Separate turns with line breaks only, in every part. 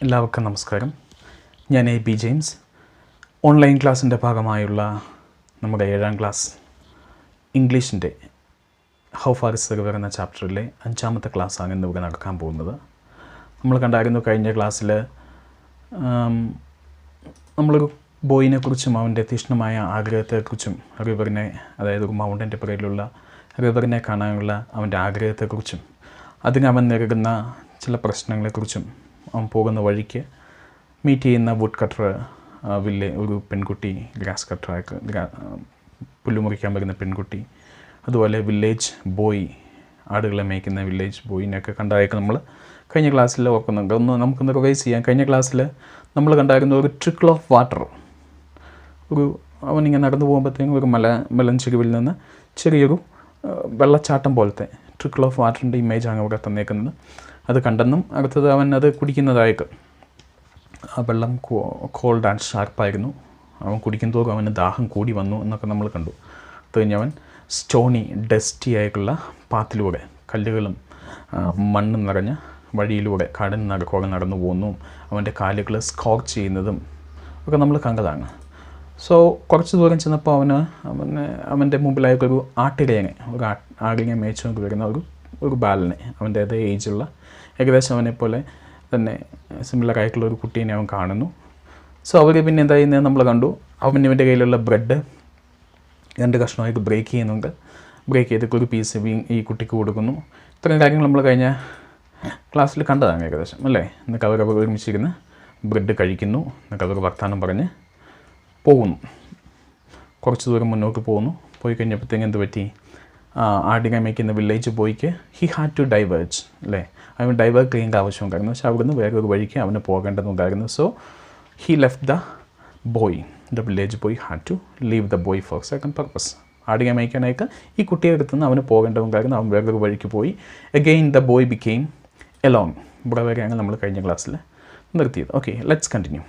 എല്ലാവർക്കും നമസ്കാരം. ഞാൻ എ ബി ജെയിംസ്. ഓൺലൈൻ ക്ലാസ്സിൻ്റെ ഭാഗമായുള്ള നമ്മുടെ 7ാം ക്ലാസ് ഇംഗ്ലീഷിൻ്റെ how far is the river എന്ന ചാപ്റ്ററിലെ 5ാമത്തെ ക്ലാസ്സാണ് ഇന്നിവിടെ നടക്കാൻ പോകുന്നത്. നമ്മൾ കണ്ടായിരുന്നു കഴിഞ്ഞ ക്ലാസ്സിൽ നമ്മളൊരു ബോയിനെ കുറിച്ചും അവൻ്റെ തീക്ഷ്ണമായ ആഗ്രഹത്തെക്കുറിച്ചും റിവറിനെ, അതായത് ഒരു മൗണ്ടൻ്റെ പുറകിലുള്ള റിവറിനെ കാണാനുള്ള അവൻ്റെ ആഗ്രഹത്തെക്കുറിച്ചും അതിന് അവൻ നേരിടുന്ന ചില പ്രശ്നങ്ങളെക്കുറിച്ചും അവൻ പോകുന്ന വഴിക്ക് മീറ്റ് ചെയ്യുന്ന വുഡ് കട്ടർ ഒരു പെൺകുട്ടി, ഗ്രാസ് കട്ടറായിട്ട് പുല്ലുമുറിക്കാൻ വരുന്ന പെൺകുട്ടി, അതുപോലെ വില്ലേജ് ബോയ്, ആടുകളെ മേയ്ക്കുന്ന വില്ലേജ് ബോയിനെയൊക്കെ കണ്ടതായിട്ട് നമ്മൾ കഴിഞ്ഞ ക്ലാസ്സിൽ ഓർക്കുന്നുണ്ട്. നമുക്കൊന്ന് റിവൈസ് ചെയ്യാം. കഴിഞ്ഞ ക്ലാസ്സിൽ നമ്മൾ കണ്ടായിരുന്ന ഒരു ട്രിക്കിൾ ഓഫ് വാട്ടർ, അവനിങ്ങനെ നടന്നു പോകുമ്പോഴത്തേക്കും ഒരു മലഞ്ചെരുവിൽ നിന്ന് ചെറിയൊരു വെള്ളച്ചാട്ടം പോലത്തെ ട്രിക്കിൾ ഓഫ് വാട്ടറിൻ്റെ ഇമേജാണ് അവിടെ തന്നേക്കുന്നത്. അത് കണ്ടെന്നും അടുത്തത് അവൻ അത് കുടിക്കുന്നതായിട്ട്, ആ വെള്ളം കോൾഡ് ആൻഡ് ഷാർപ്പായിരുന്നു, അവൻ കുടിക്കുന്തോറും അവന് ദാഹം കൂടി വന്നു എന്നൊക്കെ നമ്മൾ കണ്ടു. അത് കഴിഞ്ഞ് അവൻ സ്റ്റോണി ഡസ്റ്റി ആയിട്ടുള്ള പാത്തിലൂടെ, കല്ലുകളും മണ്ണും നിറഞ്ഞ വഴിയിലൂടെ കാടിന് നടക്കോടെ നടന്നു പോകുന്നു, അവൻ്റെ കാലുകൾ സ്കോർച്ച് ചെയ്യുന്നതും ഒക്കെ നമ്മൾ കണ്ടതാണ്. സോ കുറച്ച് ദൂരം ചെന്നപ്പോൾ അവൻ്റെ മുമ്പിലായിട്ടൊരു ആടിനെ മേച്ചുകൊണ്ട് വരുന്ന ഒരു ബാലനെ, അവൻ്റെ അതേ ഏജുള്ള ഏകദേശം അവനെപ്പോലെ തന്നെ സിമിലർ ആയിട്ടുള്ള ഒരു കുട്ടീനെ അവൻ കാണുന്നു. സോ അവർ പിന്നെ എന്താ ചെയ്യുന്നത് നമ്മൾ കണ്ടു. ഇവൻ്റെ കയ്യിലുള്ള ബ്രെഡ് 2 കഷ്ണമായിട്ട് ബ്രേക്ക് ചെയ്യുന്നുണ്ട്. ബ്രേക്ക് ചെയ്തിട്ട് ഒരു പീസ് ഈ കുട്ടിക്ക് കൊടുക്കുന്നു. ഇത്രയും കാര്യങ്ങൾ നമ്മൾ കഴിഞ്ഞ ക്ലാസ്സിൽ കണ്ടതാണ് ഏകദേശം, അല്ലേ? എന്നിട്ട് അവർ ഒരുമിച്ചിരുന്ന് ബ്രെഡ് കഴിക്കുന്നു. എന്നിട്ട് അവർ വർത്തമാനം പറഞ്ഞ് പോകുന്നു. കുറച്ച് ദൂരം മുന്നോട്ട് പോകുന്നു. പോയി കഴിഞ്ഞപ്പോഴത്തേക്കും എന്ത് പറ്റി? ആടിനെ മേയ്ക്കുന്ന വില്ലേജ് ബോയ്ക്ക് ഹി ഹാഡ് ടു ഡൈവേർജ്, അല്ലേ? അവൻ ഡൈവേർട്ട് ചെയ്യേണ്ട ആവശ്യമുണ്ടായിരുന്നു. പക്ഷേ അവിടുന്ന് വേറൊരു വഴിക്ക് അവന് പോകേണ്ടതുണ്ടായിരുന്നു. So he left the boy, the village boy had to leave the boy for second purpose. ആടിനെ മേയ്ക്കാനായിട്ട് ഈ കുട്ടിയെ അടുത്തുനിന്ന് അവന് പോകേണ്ടതുണ്ടായിരുന്നു. അവൻ വേറൊരു വഴിക്ക് പോയി. Again the boy became alone. ഇവിടെ വരെയാണ് നമ്മൾ കഴിഞ്ഞ ക്ലാസ്സിൽ നിർത്തിയത്. Okay, let's continue.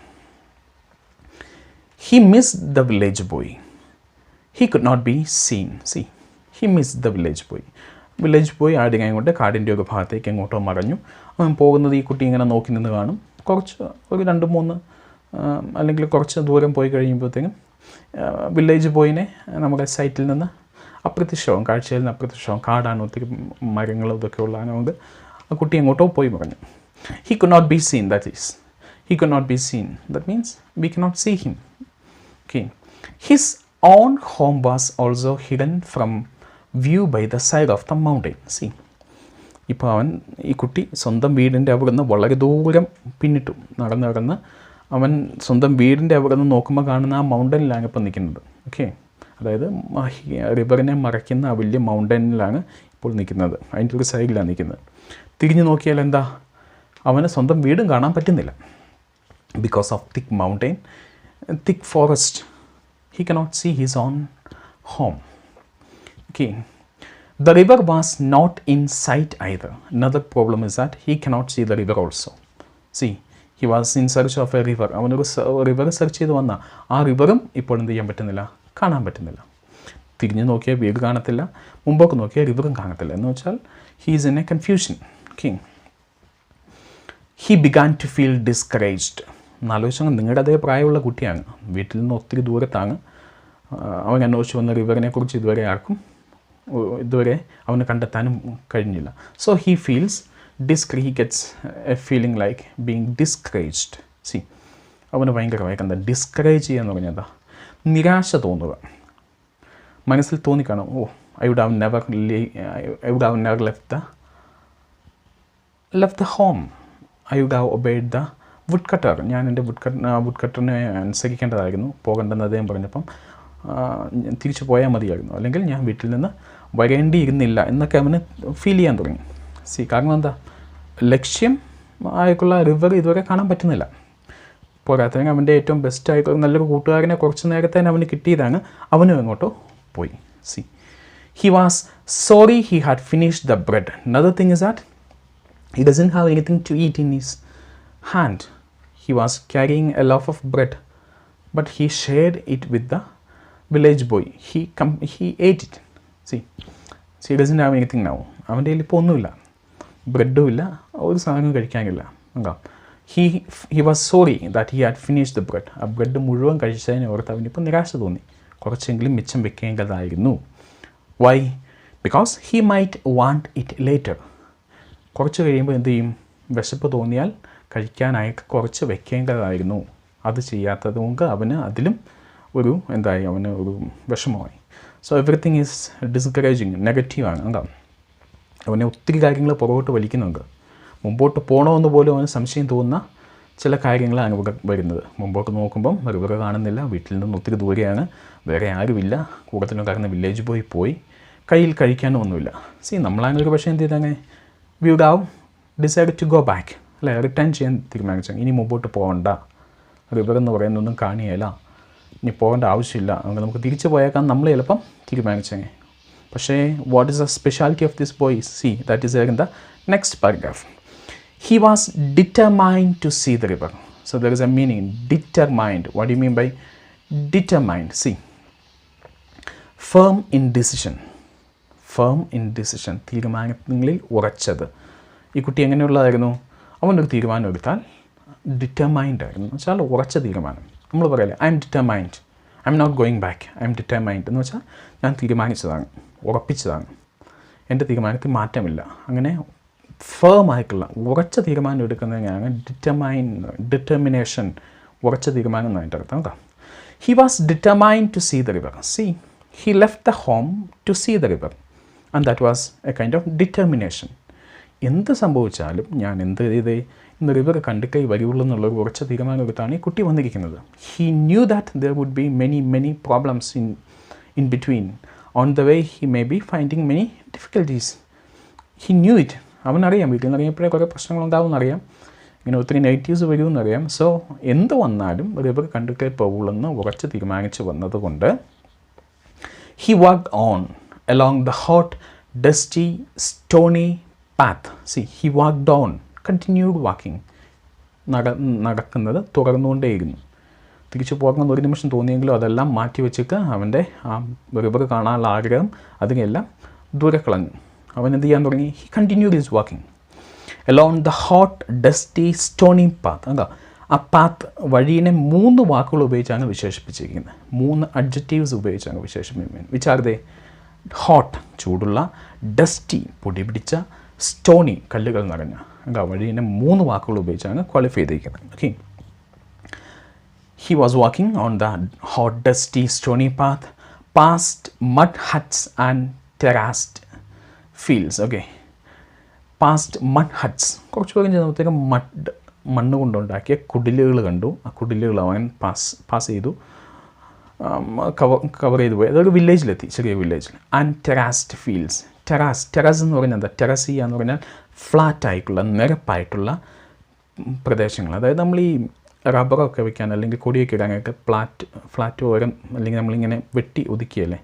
He missed the village boy. He could not be seen. See, he missed the village boy. Village boy ആടിനെ കൊണ്ട് കാടിൻ്റെ ഒരു ഭാഗത്തേക്ക് എങ്ങോട്ടോ മറഞ്ഞു. അവൻ പോകുന്നത് ഈ കുട്ടി ഇങ്ങനെ നോക്കി നിന്ന് കാണും. ഒരു 2-3 അല്ലെങ്കിൽ കുറച്ച് ദൂരം പോയി കഴിയുമ്പോഴത്തേക്കും വില്ലേജ് ബോയിനെ നമ്മുടെ സൈറ്റിൽ നിന്ന് അപ്രത്യക്ഷമാവും, കാഴ്ചയിൽ നിന്ന് അപ്രത്യക്ഷമാവും. കാടാണ്, ഒത്തിരി മരങ്ങളും ഇതൊക്കെ ഉള്ളതാണ്. അതുകൊണ്ട് ആ കുട്ടി എങ്ങോട്ടോ പോയി മറഞ്ഞു. He could not be seen, that is. He could not be seen. That means we cannot see him. Okay. His own home was also hidden from view by the side of the mountain. See. ഇപ്പോൾ ഈ കുട്ടി സ്വന്തം വീടിൻ്റെ അവിടെ നിന്ന് വളരെ ദൂരം പിന്നിട്ടു നടന്ന് അവൻ സ്വന്തം വീടിൻ്റെ അവിടെ നിന്ന് നോക്കുമ്പോൾ കാണുന്ന ആ മൗണ്ടനിലാണ് ഇപ്പോൾ നിൽക്കുന്നത്. ഓക്കെ, അതായത് റിവറിനെ മറയ്ക്കുന്ന ആ വലിയ മൗണ്ടനിലാണ് ഇപ്പോൾ നിൽക്കുന്നത്. അതിൻ്റെ ഒരു സൈഡിലാണ് നിൽക്കുന്നത്. തിരിഞ്ഞു നോക്കിയാൽ എന്താ? അവന് സ്വന്തം വീടും കാണാൻ പറ്റുന്നില്ല. Because of thick mountain, thick forest, he cannot see his own home. Okay, the river was not in sight either. Another problem is that he cannot see the river also. See, he was in search of a river. അവനൊരു river search ചെയ്ത് വന്ന ആ റിവറും ഇപ്പോൾ എന്ത് ചെയ്യാൻ പറ്റുന്നില്ല, കാണാൻ പറ്റുന്നില്ല. തിരിഞ്ഞ് നോക്കിയാൽ വീട് കാണത്തില്ല, മുമ്പോട്ട് നോക്കിയാൽ റിവറും കാണത്തില്ല. എന്ന് വെച്ചാൽ he is in a confusion. Okay, he began to feel discouraged. എന്നാലോചിച്ചാൽ നിങ്ങളുടെ അതേ പ്രായമുള്ള കുട്ടിയാണ്, വീട്ടിൽ നിന്ന് ഒത്തിരി ദൂരത്താണ്. അവൻ അന്വേഷിച്ച് വന്ന റിവറിനെ കുറിച്ച് ഇതുവരെ അവന് കണ്ടെത്താനും കഴിഞ്ഞില്ല. So he feels he gets A feeling like being discouraged. C, അവന് ഭയങ്കരമായി എന്താ ഡിസ്കറേജ് ചെയ്യുക എന്ന് പറഞ്ഞാൽ എന്താ? നിരാശ തോന്നുക. മനസ്സിൽ തോന്നിക്കാണും, I would have never left the home. I would have obeyed the woodcutter. ഞാൻ എൻ്റെ വുഡ് കട്ടറിനെ അനുസരിക്കേണ്ടതായിരുന്നു, പോകേണ്ടെന്ന് അദ്ദേഹം പറഞ്ഞപ്പം തിരിച്ചു പോയാൽ മതിയായിരുന്നു, അല്ലെങ്കിൽ ഞാൻ വീട്ടിൽ നിന്ന് വരേണ്ടിയിരുന്നില്ല എന്നൊക്കെ അവന് ഫീൽ ചെയ്യാൻ തുടങ്ങി. കാരണം എന്താ? ലക്ഷ്യം ആയിട്ടുള്ള റിവർ ഇതുവരെ കാണാൻ പറ്റുന്നില്ല. പോരാത്തതിന് അവൻ്റെ ഏറ്റവും ബെസ്റ്റ് ആയിട്ടുള്ള നല്ലൊരു കൂട്ടുകാരനെ കുറച്ച് നേരത്തെ അവന് കിട്ടിയതാണ്. അവനും എങ്ങോട്ടോ പോയി. He was sorry he had finished the bread. Another thing is that he doesn't have anything to eat in his hand. He was carrying a loaf of bread, but he shared it with the village boy. He ate it. See, he doesn't have anything now. അവൻ്റെ കയ്യിൽ ഇപ്പോൾ ഒന്നുമില്ല, ബ്രെഡും ഇല്ല, ഒരു സാധനവും കഴിക്കാനില്ല. എന്താ? he was sorry that he had finished the bread. ആ ബ്രെഡ് മുഴുവൻ കഴിച്ചതിനെ ഓർത്ത് അവനിപ്പോൾ നിരാശ തോന്നി. കുറച്ചെങ്കിലും മിച്ചം വെക്കേണ്ടതായിരുന്നു. Why? Because he might want it later. കുറച്ച് കഴിയുമ്പോൾ എന്ത് ചെയ്യും? വിശപ്പ് തോന്നിയാൽ കഴിക്കാനായി കുറച്ച് വെക്കേണ്ടതായിരുന്നു. അത് ചെയ്യാത്തത് കൊണ്ട് അവന് അതിലും ഒരു എന്തായി, അവന് ഒരു വിഷമമായി. സോ എവറിത്തിങ് ഈസ് ഡിസ്കറേജിങ്, നെഗറ്റീവാണ്. എന്താ, അവനെ ഒത്തിരി കാര്യങ്ങൾ പുറകോട്ട് വലിക്കുന്നുണ്ട്. മുമ്പോട്ട് പോകണമെന്ന് പോലും അവന് സംശയം തോന്നുന്ന ചില കാര്യങ്ങളാണ് ഇവിടെ വരുന്നത്. മുമ്പോട്ട് നോക്കുമ്പം റിവർ കാണുന്നില്ല, വീട്ടിൽ നിന്ന് ഒത്തിരി ദൂരെയാണ്, വേറെ ആരുമില്ല, കൂടുതലും കാരണം വില്ലേജ് പോയി കയ്യിൽ കഴിക്കാനും ഒന്നുമില്ല. നമ്മളാണെങ്കിൽ പക്ഷേ എന്ത് ചെയ്താൽ we would have decide to go back, അല്ലെ, റിട്ടേൺ ചെയ്യാൻ തീരുമാനിച്ചാൽ ഇനി മുമ്പോട്ട് പോകണ്ട, റിവർ എന്ന് പറയുന്നൊന്നും കാണിയല്ല, ഇനി പോകേണ്ട ആവശ്യമില്ല, നമുക്ക് തിരിച്ചു പോയേക്കാൻ നമ്മൾ ചിലപ്പം തീരുമാനിച്ചേ. പക്ഷേ what is the speciality of this boy? That is in the next paragraph. He was determined to see the river. So there is a meaning, determined. What do you mean by determined? Firm in decision. Firm in decision. തീരുമാനങ്ങളിൽ ഉറച്ചത്. ഈ കുട്ടി എങ്ങനെയുള്ളതായിരുന്നു? അവനൊരു തീരുമാനം എടുത്താൽ determined ആയിരുന്നു. എന്ന് വെച്ചാൽ ഉറച്ച തീരുമാനം. നമ്മൾ പറയല്ലേ, I'm determined, I'm not going back, I'm determined എന്ന് വെച്ചാൽ ഞാൻ തീരുമാനിച്ചതാണ്, ഉറപ്പിച്ചതാണ്, എൻ്റെ തീരുമാനത്തിൽ മാറ്റമില്ല. അങ്ങനെ ഫേം ആയിട്ടുള്ള ഉറച്ച തീരുമാനം എടുക്കുന്നതിനാണ് ഡിറ്റർമിനേഷൻ, ഉറച്ച തീരുമാനം എന്നായിട്ട് അർത്ഥം. എന്താ? He was determined to see the river. He left the home to see the river and that was a kind of determination. എന്ത് സംഭവിച്ചാലും ഞാൻ എന്ത് ചെയ്തേ, ഇന്ന് റിവർ കണ്ടിട്ടേ വരുള്ളൂ എന്നുള്ളൊരു ഉറച്ച തീരുമാനം എടുത്താണ് ഈ കുട്ടി വന്നിരിക്കുന്നത്. He knew that there would be many problems in between. On the way he may be finding many difficulties. He knew it. അവനറിയാം വീട്ടിൽ നിന്ന് ഇറങ്ങിയപ്പോഴേ കുറേ പ്രശ്നങ്ങളുണ്ടാവുമെന്നറിയാം, ഇങ്ങനെ ഒത്തിരി നെഗറ്റീവ്സ് വരുമെന്നറിയാം. സോ എന്ത് വന്നാലും റിവർ കണ്ടിട്ടേ പോകുള്ളെന്ന് ഉറച്ച് തീരുമാനിച്ച് വന്നതുകൊണ്ട് he walked on along the hot dusty stony path. He walked on, continued walking, നടക്കുന്നത് തുടർന്നുകൊണ്ടേയിരുന്നു. തിരിച്ചു പോകണമെന്ന് ഒരു നിമിഷം തോന്നിയെങ്കിലും അതെല്ലാം മാറ്റി വെച്ചിട്ട് അവൻ്റെ ആ റിവർ കാണാനുള്ള ആഗ്രഹം അതിനെല്ലാം ദൂരെ കളഞ്ഞു. അവൻ എന്ത് ചെയ്യാൻ തുടങ്ങി? He continued his walking along the hot dusty stony path. എന്താ, ആ പാത്ത് വഴീനെ 3 വാക്കുകൾ ഉപയോഗിച്ചാണ് വിശേഷിപ്പിച്ചിരിക്കുന്നത്. 3 അഡ്ജക്റ്റീവ്സ് ഉപയോഗിച്ചാണ് വിശേഷിപ്പിക്കുന്നത്. Which are they? ഹോട്ട് ചൂടുള്ള, ഡസ്റ്റി പൊടി പിടിച്ച, സ്റ്റോണി കല്ലുകൾ നിറഞ്ഞ. എന്താ, വഴീനെ 3 വാക്കുകൾ ഉപയോഗിച്ചാണ് ക്വാളിഫൈ ചെയ്തിരിക്കുന്നത്. Okay, he was walking on the hot dusty stony path past mud huts and terraced fields. Okay, past mud huts. കുറച്ച് പേരും ചെന്നപ്പോഴത്തേക്കും മണ്ണ് കൊണ്ടുണ്ടാക്കിയ കുടിലുകൾ കണ്ടു. ആ കുടിലുകൾ അവൻ പാസ് ചെയ്തു, കവർ ചെയ്തു പോയി. അതൊരു വില്ലേജിലെത്തി, ചെറിയ വില്ലേജിൽ. And terraced fields. ടെറസ് എന്ന് പറഞ്ഞാൽ എന്താ? ടെറസിയ എന്ന് പറഞ്ഞാൽ ഫ്ലാറ്റായിട്ടുള്ള, നിരപ്പായിട്ടുള്ള പ്രദേശങ്ങൾ. അതായത് നമ്മൾ ഈ റബ്ബറൊക്കെ വയ്ക്കാൻ അല്ലെങ്കിൽ കൊടിയൊക്കെ ഇടാനൊക്കെ ഫ്ലാറ്റ് ഓരം അല്ലെങ്കിൽ നമ്മളിങ്ങനെ വെട്ടി ഒതുക്കിയല്ലേ,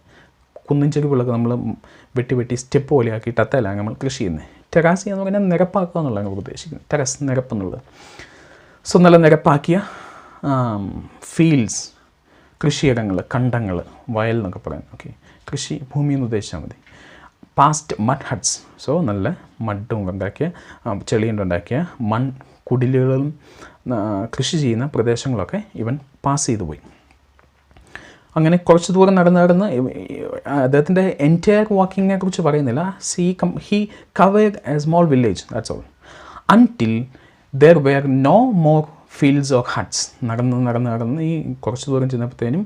കുന്നിൻ ചെരുവുകളൊക്കെ നമ്മൾ വെട്ടി സ്റ്റെപ്പ് പോലെ ആക്കിയിട്ട് അത്തലാണ് നമ്മൾ കൃഷി ചെയ്യുന്നത്. ടെറാസി എന്ന് പറഞ്ഞാൽ നിരപ്പാക്കുക എന്നുള്ളതാണ് ഉദ്ദേശിക്കുന്നത്. ടെറസ്, നിരപ്പെന്നുള്ളത്. സോ നല്ല നിരപ്പാക്കിയ ഫീൽഡ്സ്, കൃഷിയിടങ്ങൾ, കണ്ടങ്ങൾ, വയൽ എന്നൊക്കെ പറയാം. ഓക്കെ, കൃഷി ഭൂമി എന്ന് ഉദ്ദേശിച്ചാൽ മതി. Past mud huts. സോ നല്ല മഡും ഉണ്ടാക്കിയ, ചെളി കൊണ്ടുണ്ടാക്കിയ കുടിലുകളും കൃഷി ചെയ്യുന്ന പ്രദേശങ്ങളൊക്കെ ഇവൻ പാസ് ചെയ്തു പോയി. അങ്ങനെ കുറച്ച് ദൂരം നടന്ന് അദ്ദേഹത്തിൻ്റെ എൻറ്റയർ വാക്കിങ്ങിനെ കുറിച്ച് പറയുന്നില്ല. He covered a small village, that's all, until there were no more fields or huts. നടന്ന് ഈ കുറച്ച് ദൂരം ചെന്നപ്പോഴത്തേനും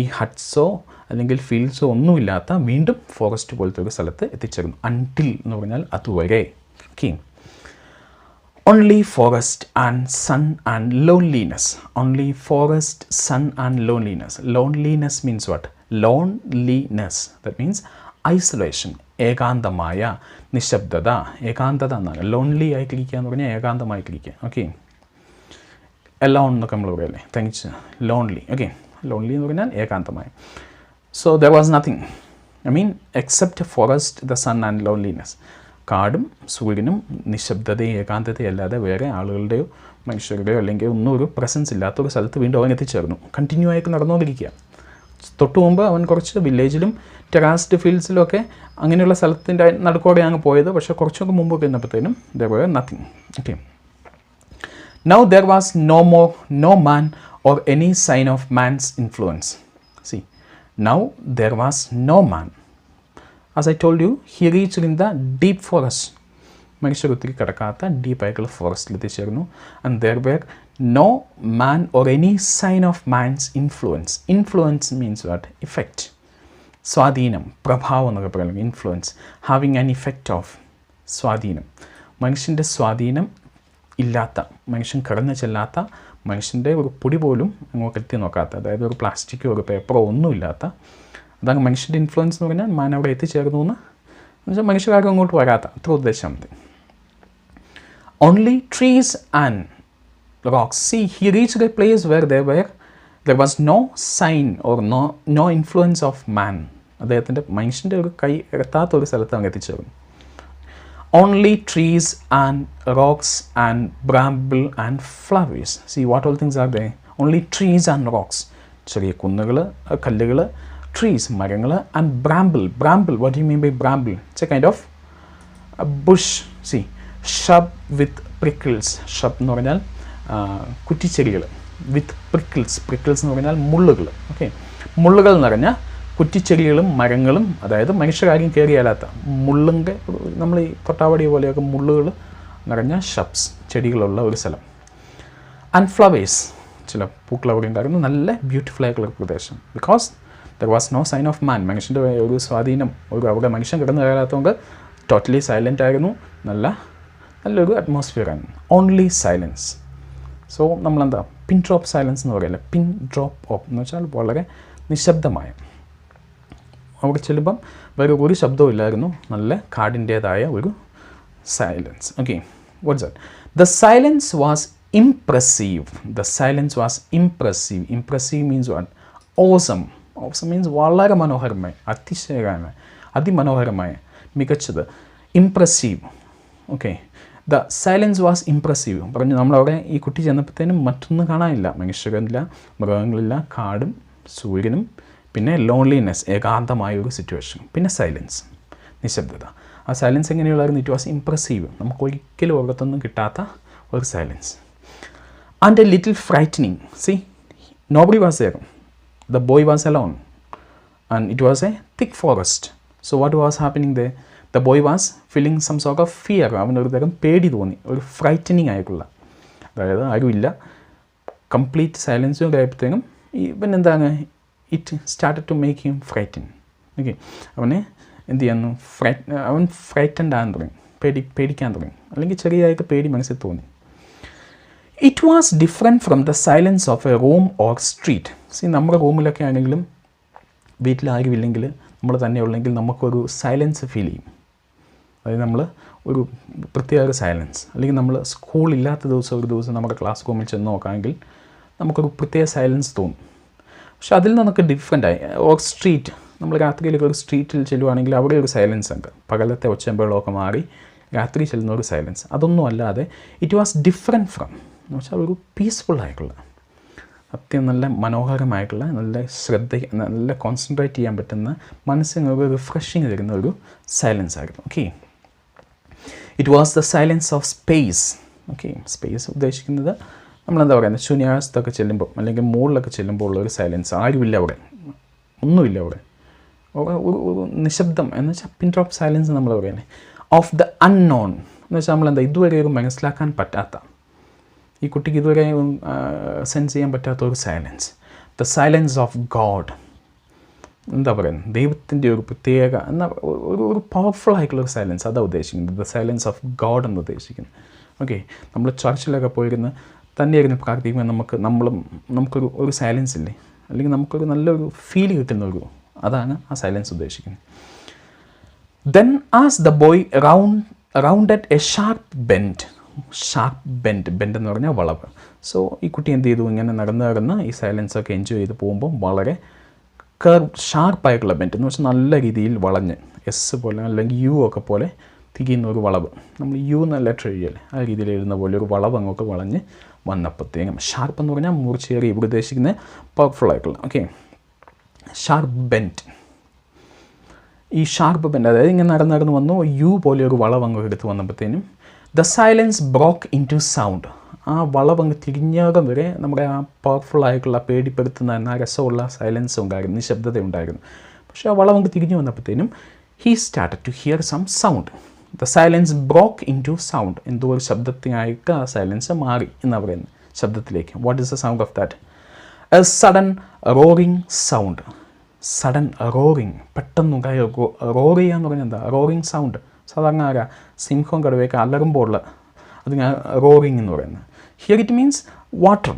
ഈ ഹട്ട്സോ അല്ലെങ്കിൽ ഫീൽഡ്സോ ഒന്നുമില്ലാത്ത വീണ്ടും ഫോറസ്റ്റ് പോലത്തെ ഒരു സ്ഥലത്ത് എത്തിച്ചേർന്നു. അൺടിൽ എന്ന് പറഞ്ഞാൽ അതുവരെ. Okay, only forest and sun and loneliness. Only forest, sun and loneliness. Loneliness means what? Loneliness. That means isolation. ഏകാന്തമായ നിശബ്ദത. ഏകാന്തത എന്നാണ്. ലോൺലി ആയിട്ടിരിക്കുക എന്ന് പറഞ്ഞാൽ ഏകാന്തമായിട്ടിരിക്കുക. ഓക്കെ, എലോൺ എന്നൊക്കെ നമ്മൾ പറയല്ലേ, തനിച്ച്. ലോൺലി. ഓക്കെ, ലോൺലി എന്ന് പറഞ്ഞാൽ ഏകാന്തമായി. So there was nothing, I mean except forest, the sun and loneliness. കാടും സൂര്യനും നിശബ്ദതയും ഏകാന്തതയും അല്ലാതെ വേറെ ആളുകളുടെയോ മനുഷ്യരുടെയോ അല്ലെങ്കിൽ ഒന്നും ഒരു പ്രസൻസ് ഇല്ലാത്തൊരു സ്ഥലത്ത് വീണ്ടും അവൻ എത്തിച്ചേർന്നു. കണ്ടിന്യൂ ആയിട്ട് നടന്നുകൊണ്ടിരിക്കുക. തൊട്ട് മുമ്പ് അവൻ കുറച്ച് വില്ലേജിലും ടെറാസ്ഡ് ഫീൽഡ്സിലും ഒക്കെ അങ്ങനെയുള്ള സ്ഥലത്തിൻ്റെ നടുക്കോടെയാണ് പോയത്. പക്ഷേ കുറച്ചൊക്കെ മുമ്പ് കഴിഞ്ഞപ്പോഴത്തേനും there were nothing. Okay, Now there was no man or any sign of man's influence. See, now there was no man. As I told you, he reached in the deep forest. മനുഷ്യർ ഒത്തിരി കിടക്കാത്ത ഡീപ്പായിട്ടുള്ള ഫോറസ്റ്റിൽ എത്തിച്ചേർന്നു. And there were no man or any sign of man's influence. Influence means what? Effect, സ്വാധീനം, പ്രഭാവം എന്നൊക്കെ പറയുന്നത്. Influence, having an effect of, സ്വാധീനം. മനുഷ്യൻ്റെ സ്വാധീനം ഇല്ലാത്ത, മനുഷ്യൻ കടന്നു ചെല്ലാത്ത, മനുഷ്യൻ്റെ ഒരു പൊടി പോലും അങ്ങോട്ട് എത്തി നോക്കാത്ത, അതായത് ഒരു പ്ലാസ്റ്റിക്കോ ഒരു പേപ്പറോ ഒന്നുമില്ലാത്ത, അതാണ് മനുഷ്യൻ്റെ ഇൻഫ്ലുവൻസ് എന്ന് പറഞ്ഞാൽ. മാൻ അവിടെ എത്തിച്ചേർന്നു എന്ന് വെച്ചാൽ മനുഷ്യരാരും അങ്ങോട്ട് വരാത്ത, അത്ര ഉദ്ദേശം മതി. Only trees and rocks. See, he reached a place where there was no sign or no influence of man. അദ്ദേഹത്തിൻ്റെ മനുഷ്യൻ്റെ ഒരു കൈ എത്താത്ത ഒരു സ്ഥലത്ത് അങ്ങ് എത്തിച്ചേർന്നു. Only trees and rocks and bramble and flowers. See, what all things are there? Only trees and rocks. ചെറിയ കുന്നുകൾ, കല്ലുകൾ, trees, മരങ്ങൾ, and bramble. What do you mean by bramble? It's a kind of a bush. See, shrub with prickles. Shrub എന്ന് പറഞ്ഞാൽ കുറ്റിച്ചെടികൾ. വിത്ത് prickles എന്ന് പറഞ്ഞാൽ മുള്ളുകൾ. Okay, മുള്ളുകൾ നിറഞ്ഞ കുറ്റിച്ചെടികളും മരങ്ങളും, അതായത് മനുഷ്യരാരും കയറിയാലാത്ത മുള്ളിൻ്റെ, നമ്മൾ ഈ തൊട്ടാവടി പോലെയൊക്കെ മുള്ളുകൾ നിറഞ്ഞ ഷബ്സ്, ചെടികളുള്ള ഒരു സ്ഥലം. ആൻഡ് ഫ്ലവേഴ്സ്, ചില പൂക്കൾ അവിടെ ഉണ്ടായിരുന്നു. നല്ല ബ്യൂട്ടിഫുൾ ആയിട്ടുള്ള പ്രദേശം. Because there was no sign of man. മനുഷ്യൻ്റെ ഒരു സ്വാധീനം, അവിടെ മനുഷ്യൻ കിടന്നു കയറാത്തതുകൊണ്ട് ടോട്ടലി സൈലൻ്റ് ആയിരുന്നു. നല്ലൊരു അറ്റ്മോസ്ഫിയറാണ്. Only silence. സോ നമ്മളെന്താ പിൻ ഡ്രോപ്പ് സൈലൻസ് എന്ന് പറയില്ല. പിൻ ഡ്രോപ്പ് ഓഫ് എന്ന് വെച്ചാൽ വളരെ നിശബ്ദമായ. അവിടെ ചെല്ലുമ്പം വേറെ ഒരു ശബ്ദവും ഇല്ലായിരുന്നു. നല്ല കാടിൻ്റേതായ ഒരു silence. Okay, what's that? The silence was impressive. Impressive means what? Awesome means വളരെ മനോഹരമായ, അതിശയകരമായ, അതിമനോഹരമായ, മികച്ചത്. Impressive. Okay, the silence was impressive. പറഞ്ഞു നമ്മളവിടെ ഈ കുട്ടി ചെന്നപ്പോഴത്തേനും മറ്റൊന്നും കാണാനില്ല. മനുഷ്യരില്ല, മൃഗങ്ങളില്ല, കാടും സൂര്യനും, പിന്നെ ലോൺലിനെസ്, ഏകാന്തമായൊരു സിറ്റുവേഷൻ, പിന്നെ സൈലൻസ്, നിശബ്ദത. ആ സൈലൻസ് എങ്ങനെയുള്ളായിരുന്നു? It was impressive. നമുക്ക് ഒരിക്കലും ഒരിടത്തൊന്നും കിട്ടാത്ത ഒരു silence. And a little frightening. See, nobody was there. The boy was alone and it was a thick forest. So what was happening there? The boy was feeling some sort of fear. അവനൊരു തരം പേടി തോന്നി, ഒരു frightening ആയിട്ടുള്ള, അതായത് ആരുമില്ല, complete സൈലൻസും കഴിയപ്പോഴത്തേനും ഇവൻ എന്താണ്, it started to make him frighten. Okay, അവനെ എന്ത് ചെയ്യുന്നു? അവൻ ഫ്രൈറ്റൻഡ് ആകാൻ തുടങ്ങി, പേടിക്കാൻ തുടങ്ങി, അല്ലെങ്കിൽ ചെറിയതായിട്ട് പേടി മനസ്സിൽ തോന്നി. It was different from the silence of A room or street. C, നമ്മുടെ റൂമിലൊക്കെ ആണെങ്കിലും വീട്ടിലാരും ഇല്ലെങ്കിൽ, നമ്മൾ തന്നെ ഉള്ളെങ്കിൽ നമുക്കൊരു സൈലൻസ് ഫീൽ ചെയ്യും. അതായത് നമ്മൾ ഒരു പ്രത്യേക സൈലൻസ്, അല്ലെങ്കിൽ നമ്മൾ സ്കൂളില്ലാത്ത ദിവസം ഒരു ദിവസം നമ്മുടെ ക്ലാസ് റൂമിൽ ചെന്ന് നോക്കുകയാണെങ്കിൽ നമുക്കൊരു പ്രത്യേക സൈലൻസ് തോന്നും. പക്ഷെ അതിൽ നിന്നൊക്കെ ഡിഫറെൻ്റായി. ഓർ സ്ട്രീറ്റ്, നമ്മൾ രാത്രിയിലൊക്കെ ഒരു സ്ട്രീറ്റിൽ ചെല്ലുവാണെങ്കിൽ അവിടെ ഒരു സൈലൻസ് ഉണ്ട്. പകലത്തെ ഒച്ചമ്പകളൊക്കെ മാറി രാത്രി ചെല്ലുന്ന ഒരു സൈലൻസ്. അതൊന്നും അല്ലാതെ ഇറ്റ് വാസ് ഡിഫറെൻറ്റ് ഫ്രം എന്ന് വെച്ചാൽ ഒരു പീസ്ഫുൾ ആയിട്ടുള്ള, അത്യം നല്ല മനോഹരമായിട്ടുള്ള, നല്ല കോൺസെൻട്രേറ്റ് ചെയ്യാൻ പറ്റുന്ന, മനസ്സിന് ഒരു റിഫ്രഷിങ് തരുന്ന ഒരു സൈലൻസ് ആയിരുന്നു. Okay, it was the silence of space. Okay, space ഉദ്ദേശിക്കുന്നത് നമ്മളെന്താ പറയുന്നത്, ശൂന്യാവസ്ഥയൊക്കെ ചെല്ലുമ്പോൾ അല്ലെങ്കിൽ മുകളിലൊക്കെ ചെല്ലുമ്പോൾ ഉള്ള ഒരു സൈലൻസ്. ആരുമില്ല അവിടെ, ഒന്നുമില്ല അവിടെ, ഒരു നിശബ്ദം എന്ന് വെച്ചാൽ പിൻ ഡ്രോപ്പ് സൈലൻസ് നമ്മൾ പറയുന്നത്. ഓഫ് ദ അൺനോൺ എന്ന് വെച്ചാൽ നമ്മളെന്താ ഇതുവരെ ഒരു മനസ്സിലാക്കാൻ പറ്റാത്ത, ഈ കുട്ടിക്ക് ഇതുവരെ സെൻസ് ചെയ്യാൻ പറ്റാത്ത ഒരു silence. The silence of God, എന്താ പറയുന്നത്, ദൈവത്തിൻ്റെ ഒരു പ്രത്യേക എന്നാൽ ഒരു പവർഫുൾ ആയിട്ടുള്ളൊരു സൈലൻസ്, അതാണ് ഉദ്ദേശിക്കുന്നത്. ദ സൈലൻസ് ഓഫ് ഗോഡ് എന്ന് ഉദ്ദേശിക്കുന്നത്. ഓക്കെ, നമ്മൾ ചർച്ചിലൊക്കെ പോയിരുന്ന് തന്നെയായിരുന്നു പ്രാർത്ഥിക്കുമ്പോൾ നമുക്കൊരു സൈലൻസ് ഇല്ലേ, അല്ലെങ്കിൽ നമുക്കൊരു നല്ലൊരു ഫീൽ കിട്ടുന്ന അതാണ് ആ സൈലൻസ് ഉദ്ദേശിക്കുന്നത്. Then as the boy rounded A sharp bend എന്ന് പറഞ്ഞാൽ വളവ്. സോ ഈ കുട്ടി എന്ത് ചെയ്തു, ഇങ്ങനെ നടന്ന് ഈ സൈലൻസൊക്കെ എൻജോയ് ചെയ്ത് പോകുമ്പോൾ വളരെ ഷാർപ്പായിട്ടുള്ള ബെൻഡ് എന്ന് വെച്ചാൽ നല്ല രീതിയിൽ വളഞ്ഞ്, എസ് പോലെ അല്ലെങ്കിൽ യു ഒക്കെ പോലെ തിരിയുന്ന ഒരു വളവ്. നമ്മൾ യു എന്ന ലെറ്റർ എഴുതിയല്ലേ, ആ രീതിയിൽ എഴുതുന്ന പോലെ ഒരു വളവ് അങ്ങോട്ട് വളഞ്ഞ് വന്നപ്പോഴത്തേക്കും, ഷാർപ്പ് എന്ന് പറഞ്ഞാൽ മൂർച്ചയേറി, ഇവിടെ ഉദ്ദേശിക്കുന്നത് പവർഫുൾ ആയിട്ടുള്ള. Okay, sharp bend. ഈ ഷാർപ്പ് ബെൻഡ് അതായത് ഇങ്ങനെ നടന്ന് വന്നു യു പോലെ ഒരു വളവ് അങ്ങോട്ട് എടുത്ത് വന്നപ്പോഴത്തേനും the silence broke into sound. ആ ആ വളവങ്ങ് തിരിഞ്ഞാകം വരെ നമ്മുടെ ആ പവർഫുള്ളായിട്ടുള്ള പേടിപ്പെടുത്തുന്ന ആ രസമുള്ള സൈലൻസ് ഉണ്ടായിരുന്നു, നിശബ്ദത ഉണ്ടായിരുന്നു. പക്ഷേ ആ വളവങ്ങ് തിരിഞ്ഞു വന്നപ്പോഴത്തേനും he started to hear some sound. The silence broke into sound. എന്തോ ഒരു ശബ്ദത്തിനായിട്ട് ആ സൈലൻസ് മാറി എന്നാണ് പറയുന്നത്, ശബ്ദത്തിലേക്ക്. What is the sound of that? A sudden roaring sound. Sudden roaring, പെട്ടെന്നുണ്ടായ റോർ ചെയ്യാന്ന് പറഞ്ഞാൽ എന്താ? Roaring sound. സാധാരണ ആരാ സിംഹവും കടുവയൊക്കെ അലറുമ്പോൾ ഉള്ള അത് ഞാൻ റോറിങ് എന്ന് പറയുന്നത്. ഹിയർ ഇറ്റ് മീൻസ് വാട്ടർ,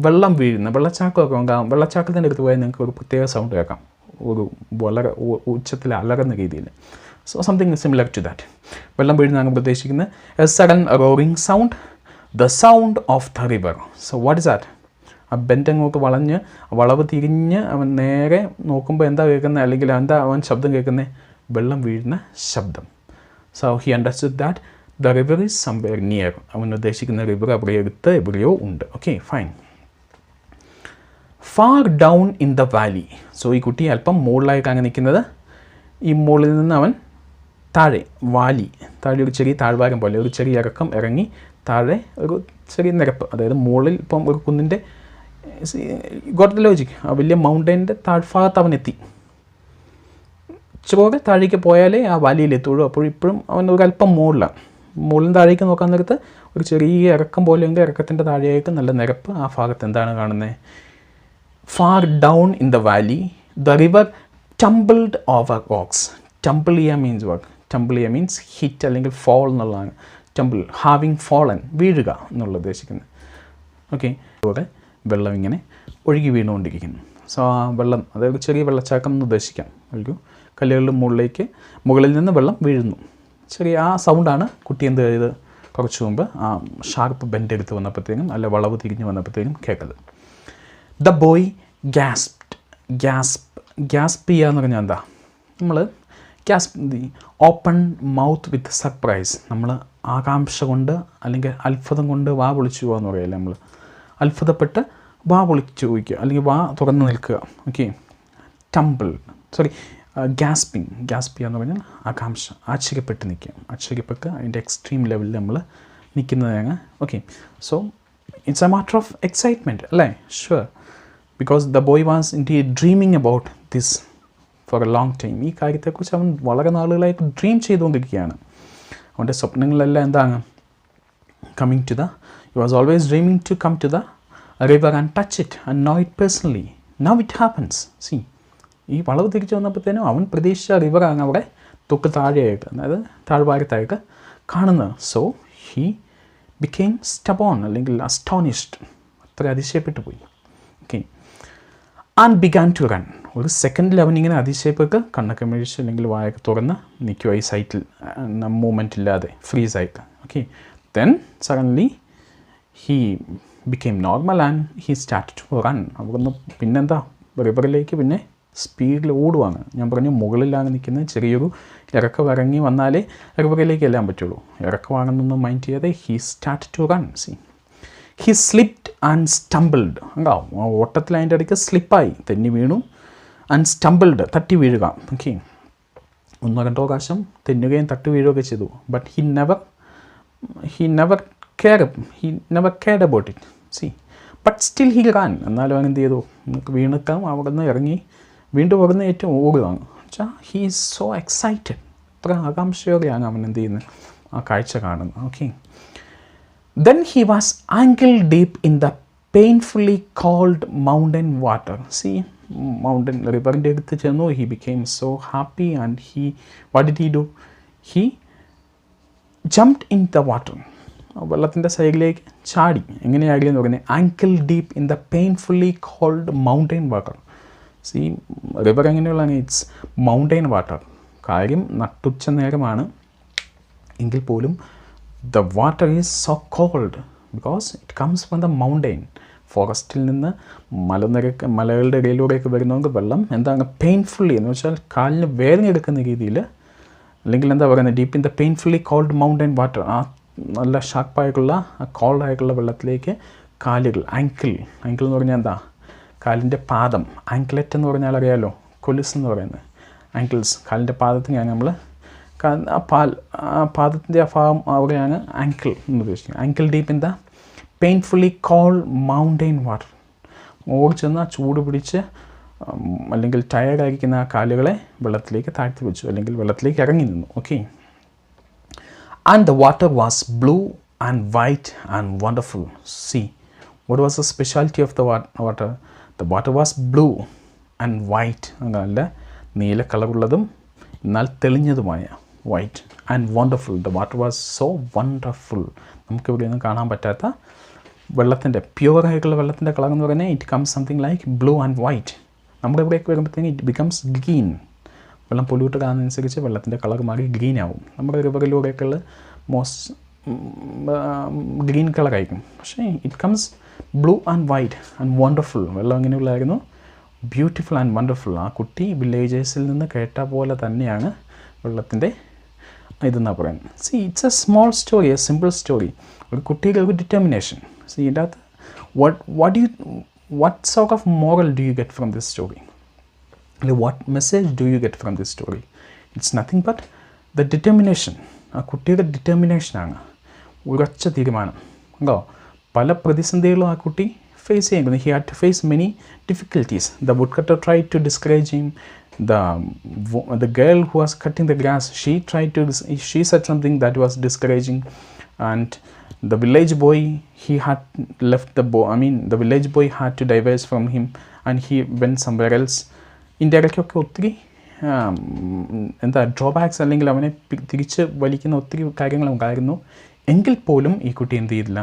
വെള്ളം വീഴുന്ന വെള്ളച്ചാട്ടമൊക്കെ ഉണ്ടാകും. വെള്ളച്ചാട്ടത്തിൻ്റെ അടുത്ത് പോയാൽ നിങ്ങൾക്ക് ഒരു പ്രത്യേക സൗണ്ട് കേൾക്കാം, ഒരു വളരെ ഉച്ചത്തിൽ അലറുന്ന രീതിയിൽ. So something similar to that. വെള്ളം വീഴുന്നതാണ് പ്രതീക്ഷിക്കുന്നത്. A sudden roaring sound, the sound of the river. So what is that? ആ ബെൻഡങ്ങോട്ട് വളഞ്ഞ് വളവ് തിരിഞ്ഞ് അവൻ നേരെ നോക്കുമ്പോൾ എന്താ കേൾക്കുന്നത്, അല്ലെങ്കിൽ എന്താ അവൻ ശബ്ദം കേൾക്കുന്നത്? വെള്ളം വീഴുന്ന ശബ്ദം. So he understood that the river is somewhere near. അവൻ ഉദ്ദേശിക്കുന്ന റിവർ അവിടെ അടുത്ത് എവിടെയോ ഉണ്ട്. Okay, fine. Far down in the Valley. So ഈ കുട്ടി അല്പം മുകളിലായിട്ടാണ് നിൽക്കുന്നത്. ഈ മുകളിൽ നിന്ന് അവൻ താഴെ, വാലി, താഴെ ഒരു ചെറിയ താഴ്വാരം പോലെ ഒരു ചെറിയ ഇറക്കം ഇറങ്ങി താഴെ ഒരു ചെറിയ നിരപ്പ്, അതായത് മുകളിൽ ഇപ്പം ഒരു കുന്നിൻ്റെ ഗോട്ട് ദ ലോജിക്, ആ വലിയ മൗണ്ടൈൻ്റെ താഴ്ഭാഗത്ത് അവൻ എത്തി. ഇച്ചിരി താഴേക്ക് പോയാലേ ആ വാലിയിലെത്തുള്ളൂ. അപ്പോൾ ഇപ്പോഴും അവൻ ഒരു അല്പം മുകളിലാണ്. മുകളിൽ താഴേക്ക് നോക്കാൻ നേരത്ത് ഒരു ചെറിയ ഇറക്കം പോലെയെങ്കിൽ ഇറക്കത്തിൻ്റെ താഴേക്ക് നല്ല നിരപ്പ്. ആ ഭാഗത്ത് എന്താണ് കാണുന്നത്? Far down in the Valley the river ടംബിൾഡ് over rocks. Tumble ചെയ്യുക മീൻസ് വാട്ട്? ടംബിൾ ചെയ്യുക മീൻസ് ഹിറ്റ് അല്ലെങ്കിൽ ഫോൾ എന്നുള്ളതാണ്. ടംബിൾ, ഹാവിങ് ഫോളൻ, വീഴുക എന്നുള്ള ഉദ്ദേശിക്കുന്നത്. ഓക്കെ, അതുപോലെ വെള്ളം ഇങ്ങനെ ഒഴുകി വീണുകൊണ്ടിരിക്കുന്നു. സോ ആ വെള്ളം, അതായത് ചെറിയ വെള്ളച്ചാട്ടം എന്ന് ഉദ്ദേശിക്കാം. ഒരു കല്ലുകളുടെ മുകളിൽ നിന്ന് വെള്ളം വീഴുന്നു. ചെറിയ ആ സൗണ്ടാണ് കുട്ടി എന്ത് ചെയ്ത് കുറച്ച് മുമ്പ് ആ ഷാർപ്പ് ബെൻഡ് എടുത്ത് വന്നപ്പോഴത്തേനും അല്ല വളവ് തിരിഞ്ഞ് വന്നപ്പോഴത്തേനും കേട്ടത്. The boy ഗ്യാസ്പ്. ഗ്യാസ്പ് ചെയ്യുക എന്ന് പറഞ്ഞാൽ എന്താ? നമ്മൾ ഓപ്പൺ മൗത്ത് വിത്ത് സർപ്രൈസ്. നമ്മൾ ആകാംക്ഷ കൊണ്ട് അല്ലെങ്കിൽ അത്ഭുതം കൊണ്ട് വാ പൊളിച്ചു പോകുക എന്ന് പറയല്ലേ നമ്മൾ. അത്ഭുതപ്പെട്ട് വാ പൊളിച്ചു പോയിക്കുക അല്ലെങ്കിൽ വാ തുറന്ന് നിൽക്കുക. ഓക്കെ, ഗ്യാസ്പിങ് എന്ന് പറഞ്ഞാൽ ആകാംക്ഷ, ആശ്ചര്യപ്പെട്ട് നിൽക്കുക. ആശ്ചര്യപ്പെട്ട് അതിൻ്റെ എക്സ്ട്രീം ലെവലിൽ നമ്മൾ നിൽക്കുന്നതാണ്. Okay, so it's a matter of excitement അല്ലേ? Sure, because the boy was indeed dreaming about this for a long time. ഈ കാര്യത്തെക്കുറിച്ച് അവൻ വളരെ നാളുകളായിട്ട് ഡ്രീം ചെയ്തുകൊണ്ടിരിക്കുകയാണ്. അവൻ്റെ സ്വപ്നങ്ങളെല്ലാം എന്താണ്? he was always dreaming to come to the river and touch it and know it personally. Now it happens. See, ഈ വളവ് തിരിച്ചു വന്നപ്പോഴത്തേനും അവൻ പ്രതീക്ഷിച്ച റിവറാണ് അവിടെ തൊട്ട് താഴെയായിട്ട്, അതായത് താഴ്വാരത്തായിട്ട് കാണുന്നത്. സോ ഹി ബിക്കെയിം സ്റ്റബോൺ അല്ലെങ്കിൽ അസ്റ്റോണിഷ്ഡ്, അത്ര അതിശയപ്പെട്ടു പോയി. Okay, and began to run. ഒരു സെക്കൻഡിൽ അവനിങ്ങനെ അതിശയപ്പെട്ട് കണ്ണൊക്കെ മെഴിച്ച് അല്ലെങ്കിൽ വായൊക്കെ തുറന്ന് നിൽക്കുക ഈ സൈറ്റിൽ, മൂവ്മെൻറ്റ് ഇല്ലാതെ ഫ്രീസായിട്ട്. Okay, then suddenly he became normal and he started to run. അവിടുന്ന് പിന്നെന്താ റിവറിലേക്ക് പിന്നെ സ്പീഡിൽ ഓടുവാണ്. ഞാൻ പറഞ്ഞു മുകളിലാണ് നിൽക്കുന്നത്, ചെറിയൊരു ഇറക്കം ഇറങ്ങി വന്നാലേ റിവറിലേക്ക് എല്ലാം പറ്റുള്ളൂ. ഇറക്കമാണെന്നൊന്നും മൈൻഡ് ചെയ്യാതെ he started to run. See, he slipped and stumbled. ഉണ്ടാവും ആ ഓട്ടത്തിൽ അതിൻ്റെ ഇടയ്ക്ക് സ്ലിപ്പായി, തെന്നി വീണു. ആൻഡ് സ്റ്റംബിൾഡ്, തട്ടി വീഴുക. ഓക്കെ, 1-2 പ്രാവശ്യം തെന്നുകയും തട്ടി വീഴുകയൊക്കെ ചെയ്തു. But he never cared about it. C, but still he Rann. എന്നാലും അവൻ എന്ത് ചെയ്തു? നമുക്ക് വീണിക്കാം, അവിടെ നിന്ന് ഇറങ്ങി വീണ്ടും അവിടെ നിന്ന് ഏറ്റവും ഓടുകയാണ്. വെച്ചാൽ ഹീ ഈസ് സോ എക്സൈറ്റഡ്. അത്ര ആകാംക്ഷയോടെയാണ് അവൻ എന്ത് ചെയ്യുന്നത്? ആ കാഴ്ച കാണുന്നത്. Okay, then he was ankle deep in the painfully cold mountain water. See, mountain റിവറിൻ്റെ അടുത്ത് ചെന്നു. He became so happy and what did he do? He jumped in the water. വെള്ളത്തിൻ്റെ സൈഡിലേക്ക് ചാടി. എങ്ങനെയാകില്ല എന്ന് പറയുന്നത്? Ankle deep in the painfully cold mountain water. See, river എങ്ങനെയുള്ളതാണ്? It's mountain water. കാര്യം നട്ടുച്ച നേരമാണ് എങ്കിൽ പോലും the water is so cold because it comes from the mountain. ഫോറസ്റ്റിൽ നിന്ന് മലകളുടെ ഇടയിലൂടെയൊക്കെ വരുന്നതുകൊണ്ട് വെള്ളം എന്താണ്? പെയിൻഫുള്ളി എന്ന് വെച്ചാൽ കാലിന് വേദന എടുക്കുന്ന രീതിയിൽ, അല്ലെങ്കിൽ എന്താ പറയുന്നത്? Deep in the painfully cold mountain water. ആ നല്ല ഷാർപ്പായിട്ടുള്ള കോൾഡായിട്ടുള്ള വെള്ളത്തിലേക്ക് കാലുകൾ, ആങ്കിൾ എന്ന് പറഞ്ഞാൽ എന്താ? കാലിൻ്റെ പാദം. ആങ്കിലെറ്റ് എന്ന് പറഞ്ഞാൽ അറിയാമല്ലോ, കൊലുസ് എന്ന് പറയുന്നത്. ആങ്കിൾസ്, കാലിൻ്റെ പാദത്തിനാണ് നമ്മൾ പാദത്തിൻ്റെ ആ ഭാഗം അവിടെയാണ് ആങ്കിൾ എന്ന് ഉദ്ദേശിക്കുന്നത്. Ankle deep in the painfully cold mountain water. ഓടി ചെന്ന് ചൂട് പിടിച്ച് അല്ലെങ്കിൽ ടയർഡായിരിക്കുന്ന ആ കാലുകളെ വെള്ളത്തിലേക്ക് താഴ്ത്തി വെച്ചു, അല്ലെങ്കിൽ വെള്ളത്തിലേക്ക് ഇറങ്ങി നിന്നു. Okay. And the water was blue and white and wonderful. See what was the speciality of the water? The water was blue and white, നല്ല നീല കളറുള്ളതും എന്നാൽ തെളിഞ്ഞതുമായ white, and wonderful. The water was so wonderful. നമുക്കിവിടെയൊന്നും കാണാൻ പറ്റാത്ത വെള്ളത്തിൻ്റെ പ്യുവറായിട്ടുള്ള വെള്ളത്തിൻ്റെ കളർ എന്ന് പറഞ്ഞാൽ it comes something like blue and white. നമ്മുടെ ഇവിടേക്ക് വരുമ്പോഴത്തേക്കും ഇറ്റ് ബിക്കംസ് ഗ്രീൻ. വെള്ളം പൊല്യൂട്ടഡ് ആകുന്നതനുസരിച്ച് വെള്ളത്തിൻ്റെ കളർ മാറി ഗ്രീൻ ആവും. നമ്മുടെ റിവറിലൂടെയൊക്കെയുള്ള ഗ്രീൻ കളറായിരിക്കും. പക്ഷേ it comes blue and white and wonderful. വെള്ളം ഇങ്ങനെയുള്ളതായിരുന്നു, ബ്യൂട്ടിഫുൾ ആൻഡ് വണ്ടർഫുൾ. ആ കുട്ടി വില്ലേജേഴ്സിൽ നിന്ന് കേട്ട പോലെ തന്നെയാണ് വെള്ളത്തിൻ്റെ ഇതെന്നാണ് പറയുന്നത്. C it's A small story, A simple story. ഒരു കുട്ടിയുടെ ഒരു ഡിറ്റർമിനേഷൻ. സി ഇതിൻ്റെ അകത്ത് what sort of moral do you get from this story? What message do you get from this story? It's nothing but the determination. ആ കുട്ടിയുടെ ഡിറ്റർമിനേഷനാണ്, ഉറച്ച തീരുമാനം. ഉണ്ടോ? പല പ്രതിസന്ധികളും ആ കുട്ടി ഫേസ് ചെയ്യുന്നു. He had to face many difficulties. The woodcutter tried to discourage him. The girl who was cutting the grass, she said something that was discouraging, and the village boy, he had left the village boy had to diverge from him and he went somewhere else. ഇന്ത്യയിലേക്കൊക്കെ ഒത്തിരി drawbacks അല്ലെങ്കിൽ അവനെ തിരിച്ച് വലിക്കുന്ന ഒത്തിരി കാര്യങ്ങളുണ്ടായിരുന്നു. എങ്കിൽ പോലും ഈ കുട്ടി എന്ത് ചെയ്തില്ല?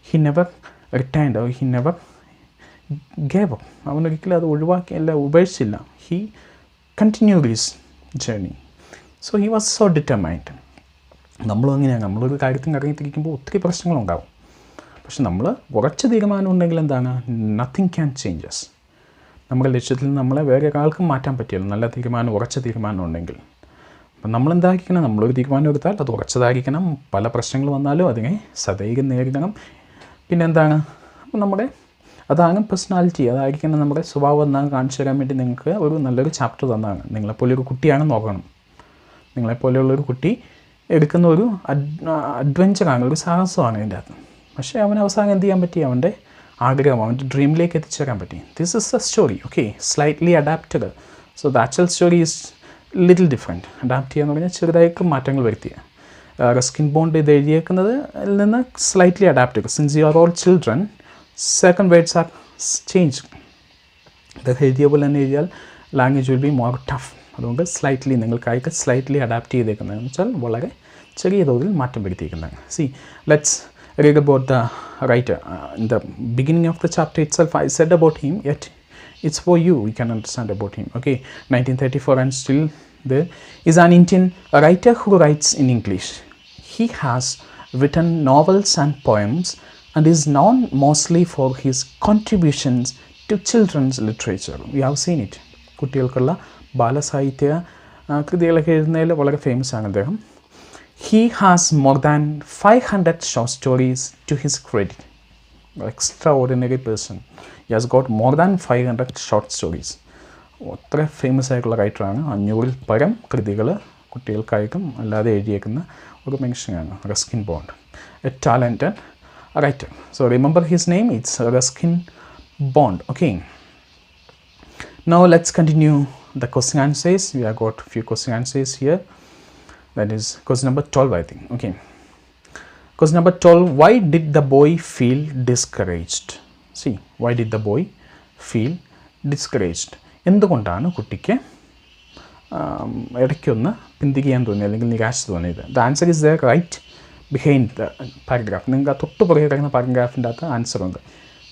He never returned, he never gave up. അവനൊരിക്കലും അത് ഒഴിവാക്കിയല്ല, ഉപേക്ഷിച്ചില്ല. He continued his journey. So he was so determined. നമ്മളും അങ്ങനെയാണ്. നമ്മളൊരു കാര്യത്തിന് ഇറങ്ങിത്തിരിക്കുമ്പോൾ ഒത്തിരി പ്രശ്നങ്ങളുണ്ടാകും. പക്ഷെ നമ്മൾ ഉറച്ച തീരുമാനം ഉണ്ടെങ്കിൽ എന്താണ്? Nothing can changes. നമ്മുടെ ലക്ഷ്യത്തിൽ നിന്ന് നമ്മളെ വേറെ ഒരാൾക്കും മാറ്റാൻ പറ്റില്ല. നല്ല തീരുമാനം, ഉറച്ച തീരുമാനം ഉണ്ടെങ്കിൽ. അപ്പം നമ്മളെന്തായിരിക്കണം? നമ്മളൊരു തീരുമാനം എടുത്താൽ അത് ഉറച്ചതായിരിക്കണം. പല പ്രശ്നങ്ങൾ വന്നാലും അതിനെ സദൈര്യം നേരിടണം. പിന്നെന്താണ്? അപ്പം നമ്മുടെ അതാണ് പേഴ്സണാലിറ്റി, അതായിരിക്കണം നമ്മുടെ സ്വഭാവം എന്നാണ് കാണിച്ചു തരാൻ വേണ്ടി നിങ്ങൾക്ക് ഒരു നല്ലൊരു ചാപ്റ്റർ തന്നതാണ്. നിങ്ങളെപ്പോലൊരു കുട്ടിയാണെന്ന് നോക്കണം. നിങ്ങളെപ്പോലെയുള്ളൊരു കുട്ടി എടുക്കുന്ന ഒരു അഡ്വഞ്ചറാണ്, ഒരു സാഹസമാണ് ഇതിൻ്റെ അകത്ത്. പക്ഷേ അവൻ അവസാനം എന്ത് ചെയ്യാൻ പറ്റി? അവൻ്റെ ആഗ്രഹം, അവൻ്റെ ഡ്രീമിലേക്ക് എത്തിച്ചേരാൻ പറ്റി. This is A story, okay, slightly adapted. So the actual story is little different. Adapt ചെയ്യുക എന്ന് പറഞ്ഞാൽ ചെറുതായിട്ട് മാറ്റങ്ങൾ വരുത്തിയ. റസ്കിൻ ബോണ്ട് ഇത് എഴുതിയേക്കുന്നത് നിന്ന് slightly adapted. Since you are all children, second words are change. ഇത് എഴുതിയ പോലെ തന്നെ എഴുതിയാൽ language will be more tough. അതുകൊണ്ട് സ്ലൈറ്റ്ലി നിങ്ങൾക്കായിട്ട് സ്ലൈറ്റ്ലി അഡാപ്റ്റ് ചെയ്തേക്കുന്നതെന്ന് വെച്ചാൽ വളരെ ചെറിയ തോതിൽ മാറ്റം വരുത്തിയിരിക്കുന്നതാണ്. See let's read about the writer. In the beginning of the chapter itself I said about him, yet it's for you can understand about him. Okay, 1934 and still there is an Indian writer who writes in English. He has written novels and poems and is known mostly for his contributions to children's literature. We have seen it. കുട്ടികൾക്കുള്ള ബാലസാഹിത്യ കൃതികളൊക്കെ എഴുതുന്നതിൽ വളരെ famous ആണ് അദ്ദേഹം. He has more than 500 short stories to his credit. Extraordinary person. He has got more than 500 short stories. അത്ര famous ആയിട്ടുള്ള റൈറ്ററാണ്. 500-ൽ പരം കൃതികൾ കുട്ടികൾക്കായിട്ടും അല്ലാതെ എഴുതിയേക്കുന്ന ഒരു മനുഷ്യനാണ് Ruskin bond. A talented writer. So remember his name, it's Ruskin bond. Okay, now let's continue the question answers. We have got few question answers here. That is question number 12, I think. Okay, question number 12. Why did the boy feel discouraged? See, why did the boy feel discouraged? എന്തുകൊണ്ടാണ് കുട്ടിക്ക് ഇടയ്ക്കൊന്ന് പിന്തിരിയാൻ തോന്നി അല്ലെങ്കിൽ നിരാശ തോന്നിയത്? The answer is the right behind the paragraph. നിങ്ങൾക്ക് ആ തൊട്ട് പുറകെ കിടക്കുന്ന പാരഗ്രാഫിൻ്റെ അകത്ത് ആൻസർ ഉണ്ട്.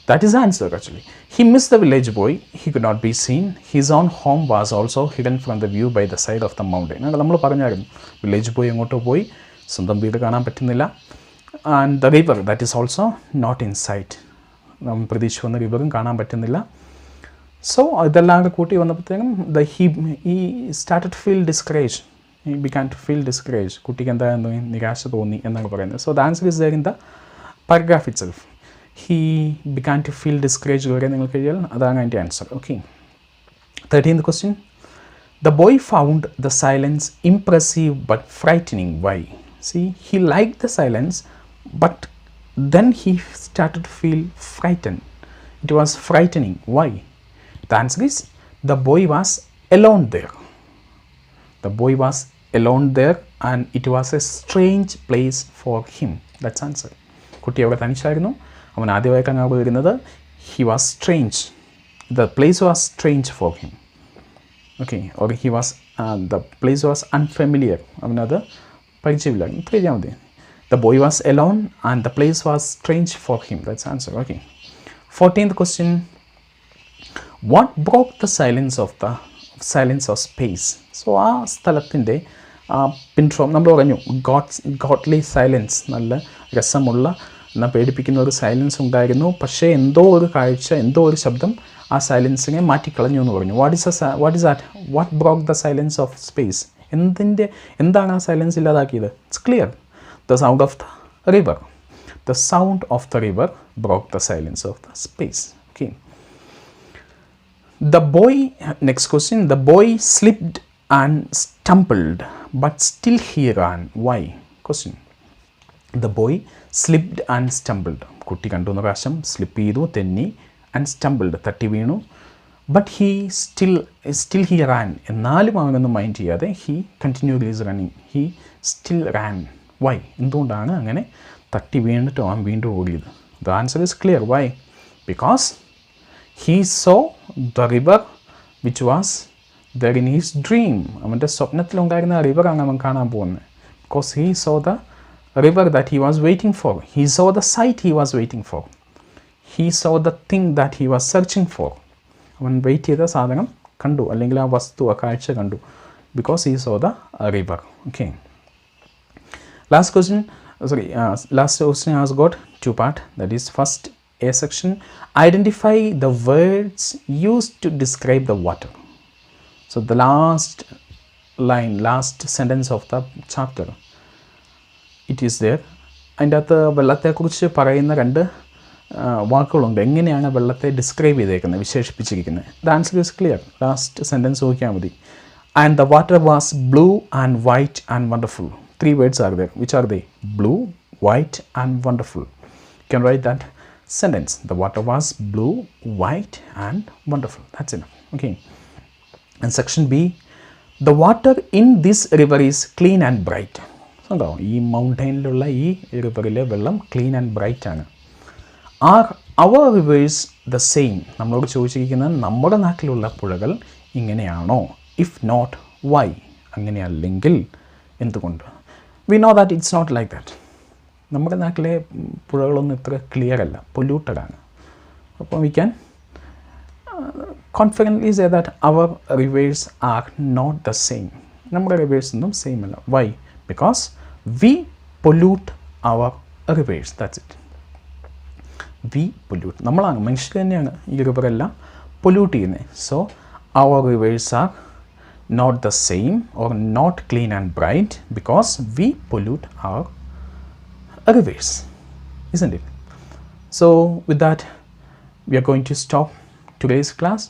That is the answer actually. He missed the village boy. He could not be seen. His own home was also hidden from the view by the side of the mountain. നമ്മൾ പറഞ്ഞായിരുന്നു village boy എങ്ങോട്ടോ പോയി, സ്വന്തം വീട് കാണാൻ പറ്റുന്നില്ല. And the river that is also not in sight. നമ്മൾ പ്രതീക്ഷ വന്ന റിവറും കാണാൻ പറ്റുന്നില്ല. സോ ഇതെല്ലാം കൂട്ടി വന്നപ്പോഴത്തേക്കും he started to feel discouraged. He began to feel discouraged. കുട്ടിക്ക് എന്തായിരുന്നു നിരാശ തോന്നി എന്നാണ് പറയുന്നത്. So the answer is there in the paragraph itself. He began to feel discouraged. വരെ നിങ്ങൾക്ക് എഴുതിയാൽ അതാണ് അതിൻ്റെ answer. Okay, 13th question. The boy found the silence impressive but frightening. Why? See, he liked the silence but then he started to feel frightened. It was frightening. Why? The answer is the boy was alone there. The boy was alone there and it was a strange place for him. That's answer. കുട്ടി അവിടെ തനിച്ചായിരുന്നു. അവൻ ആദ്യമായി കാണാൻ വരുന്നത് he was strange. The place was strange for him. Okay, or he was the place was unfamiliar. അവനത് പരിചയമില്ലായിരുന്നു. ഇത്ര എഴുതിയാൽ മതി. The boy was alone and the place was strange for him. That's answer. Okay. 14th question. What broke the silence of space? So ആ സ്ഥലത്തിൻ്റെ പിൻട്രോം നമ്മൾ പറഞ്ഞു godly silence, നല്ല രസമുള്ള എന്നാൽ പേടിപ്പിക്കുന്ന ഒരു സൈലൻസ് ഉണ്ടായിരുന്നു. പക്ഷേ എന്തോ ഒരു കാഴ്ച, എന്തോ ഒരു ശബ്ദം ആ സൈലൻസിനെ മാറ്റിക്കളഞ്ഞു എന്ന് പറഞ്ഞു. What broke the silence of space? എന്താണ് ആ സൈലൻസ് ഇല്ലാതാക്കിയത്? It's clear. The sound of the river. The sound of the river broke the silence of the space. Okay. The boy, next question, the boy slipped and stumbled, but still he ran. Why? Question. The boy slipped and stumbled. കുട്ടി കണ്ടു എന്ന പ്രാവശ്യം slip ചെയ്തു, തെന്നി, and stumbled, തട്ടി വീണു. But he still he ran. എന്നാലും അവനൊന്നും മൈൻഡ് ചെയ്യാതെ he continued his running. He still ran. Why? എന്തുകൊണ്ടാണ് അങ്ങനെ തട്ടി വീണിട്ട് അവൻ വീണ്ടും ഓടിയത്? The answer is clear. Why? Because he saw the river which was there in his dream. അവൻ്റെ സ്വപ്നത്തിലുണ്ടായിരുന്ന റിവറാണ് അവൻ കാണാൻ പോകുന്നത്. Because he saw the river that he was waiting for. He saw the sight he was waiting for. He saw the thing that he was searching for. അവൻ wait ചെയ്ത സാധനം കണ്ടു, അല്ലെങ്കിൽ ആ വസ്തു, ആ കാഴ്ച കണ്ടു. Because he saw the river. Okay. Last question has got two parts. That is, first A section, identify the words used to describe the water. So the last sentence of the chapter, it is there. അതിൻ്റെ അകത്ത് വെള്ളത്തെക്കുറിച്ച് പറയുന്ന രണ്ട് വാക്കുകളുണ്ട്. എങ്ങനെയാണ് വെള്ളത്തെ describe ചെയ്തേക്കുന്നത്, വിശേഷിപ്പിച്ചിരിക്കുന്നത്? The answer is clear. Last sentence നോക്കിയാൽ മതി. And the water was blue and white and wonderful. 3 words are there. Which are they? Blue, white and wonderful. You can write that sentence. The water was blue, white and wonderful. That's enough. Okay. And section B, the water in this river is clean and bright. So ഈ മൗണ്ടൈനിലുള്ള ഈ റിവറിലെ വെള്ളം clean and bright ആണ്. Are our rivers the same? നമ്മളോട് ചോദിച്ചിരിക്കുന്നത് നമ്മുടെ നാട്ടിലുള്ള പുഴകൾ ഇങ്ങനെയാണോ? If not, why? അങ്ങനെയല്ലെങ്കിൽ എന്തുകൊണ്ട്? We know that it's not like that. നമ്മുടെ നാട്ടിലെ പുഴകളൊന്നും ഇത്ര ക്ലിയർ അല്ല, പൊല്യൂട്ടഡ് ആണ്. അപ്പോൾ we can confidently say that our rivers are not the same. നമ്മുടെ rivers ഒന്നും സെയിം അല്ല. Why? Because we pollute our rivers. That's it. We pollute. നമ്മളാണ്, മനുഷ്യർ തന്നെയാണ് ഈ റിവറെല്ലാം പൊല്യൂട്ട് ചെയ്യുന്നത്. So our rivers are not the same or not clean and bright because we pollute our rivers, isn't it? So with that, we are going to stop today's class.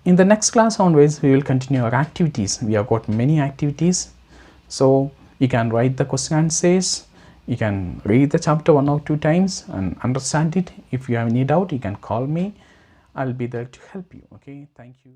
In the next class onwards, we will continue our activities. We have got many activities, so you can write the question answers, you can read the chapter 1 or 2 times and understand it. If you have any doubt, you can call me. I'll be there to help you. Okay, thank you.